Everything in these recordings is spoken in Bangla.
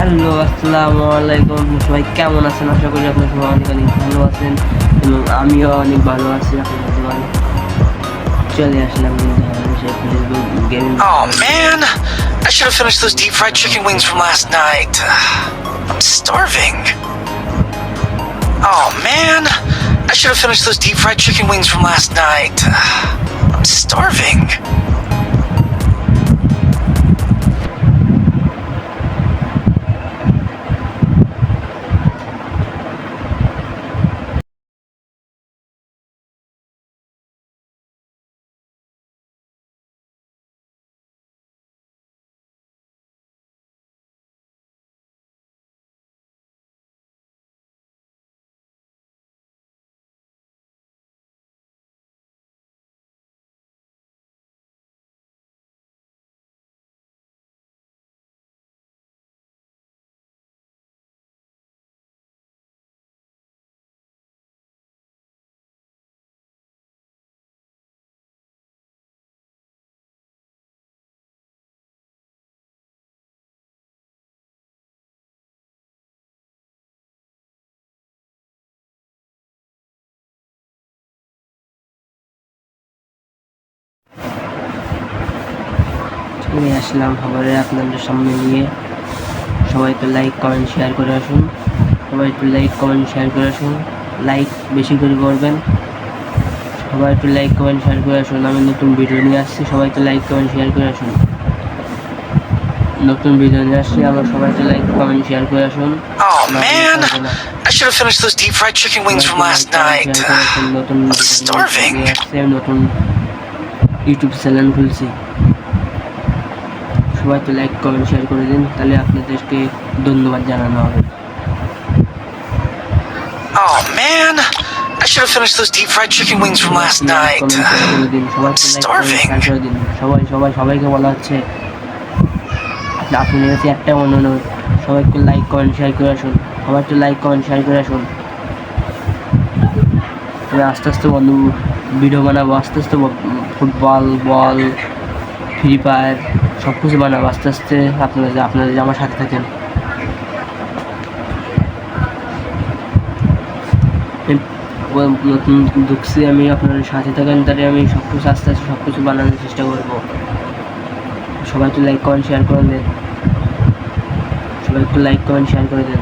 হ্যালো, আসসালামু আলাইকুম। সবাই কেমন আছেন? আশা করি আপনার সবাই অনেক অনেক ভালো আছেন এবং আমিও অনেক ভালো আছি। আপনার সবাই চলে আসলাম Facebook gaming. Oh man, I should have finished those deep fried chicken wings from last night. I'm starving. Oh man, I should have finished those deep fried chicken wings from last night. I'm starving. চলে আসলাম খবরে আপনাদের সামনে নিয়ে। সবাই তো লাইক কমেন্ট শেয়ার করে আসুন। সবাই একটু লাইক কমেন্ট শেয়ার করে আসুন। লাইক বেশি করে করবেন। সবাই একটু লাইক কমেন্ট শেয়ার করে আসুন। আমি নতুন ভিডিও নিয়ে আসছি, সবাই তো লাইক কমেন্ট শেয়ার করে আসুন। নতুন ভিডিও নিয়ে আসছি, আমরা সবাই তো লাইক কমেন্ট শেয়ার করে আসুন। Oh man, I should have finished those deep fried chicken wings from last night. নতুন I'm starving. নতুন ইউটিউব চ্যানেল খুলছি। সবাই তো লাইক কমেন্ট শেয়ার করে দিন, তাহলে আপনাদেরকে ধন্যবাদ জানানো হবে। Oh man, I should have finished those deep fried chicken wings from last night. I'm starving. সবাইকে বলা হচ্ছে, আপনাদের কাছে একটা অনুরোধ, সবাই একটু লাইক কমেন্ট শেয়ার করে আসুন। সবাই একটু লাইক কমেন্ট শেয়ার করে আসুন। তবে আস্তে আস্তে বন্ধু ভিডিও বানাবো, আস্তে আস্তে ফুটবল, বল, ফ্রি ফায়ার সব কিছু বানাবো আস্তে আস্তে। আপনারা যে আমার সাথে থাকেন। নতুন ঢুকছি আমি, আপনার সাথে থাকেন, তাহলে আমি সব কিছু আস্তে আস্তে সব কিছু বানানোর চেষ্টা করবো। সবাই একটু লাইক কমেন্ট শেয়ার করে দেন। সবাই একটু লাইক কমেন্ট শেয়ার করে দেন।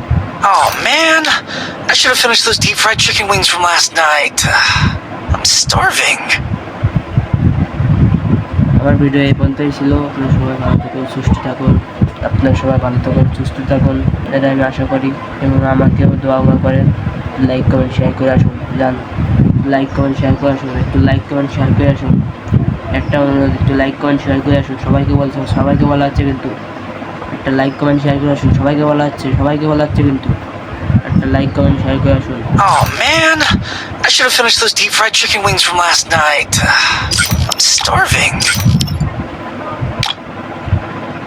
Oh man, I should have finished those deep fried chicken wings from last night. I'm starving. আমার ভিডিও এই পর্যন্তই ছিল। আপনার সবাই ভালো থাকুন, সুস্থ থাকুন। আপনার সবাই ভালো থাকুন, সুস্থ থাকুন, এটা আমি আশা করি। এবং আমাকেও দোয়া করেন। লাইক কমেন্ট শেয়ার করে আসুন। যান, লাইক কমেন্ট শেয়ার করে আসুন। একটু লাইক কমেন্ট শেয়ার করে আসুন। একটা অনুরোধ, একটু লাইক কমেন্ট শেয়ার করে আসুন। সবাইকে বলা হচ্ছে কিন্তু একটা লাইক কমেন্ট শেয়ার করে আসুন। সবাইকে বলা হচ্ছে কিন্তু একটা লাইক কমেন্ট শেয়ার করে আসুন। Oh man, I should have finished those deep fried chicken wings from last night. I'm starving.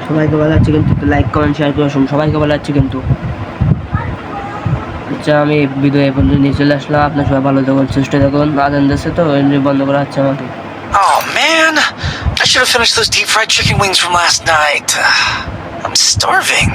সবাইকে বলা হচ্ছে কিন্তু লাইক কমেন্ট শেয়ার করে আসুন। সবাইকে বলা হচ্ছে কিন্তু। আচ্ছা, আমি ভিডিও এই পর্যন্ত নিয়ে চলে আসলাম। আপনার সবাই ভালো থাকুন, সুস্থ থাকুন। আজান দিচ্ছে তো বন্ধ করা হচ্ছে আমাকে। Oh man, I should have finished those deep fried chicken wings from last night. I'm starving.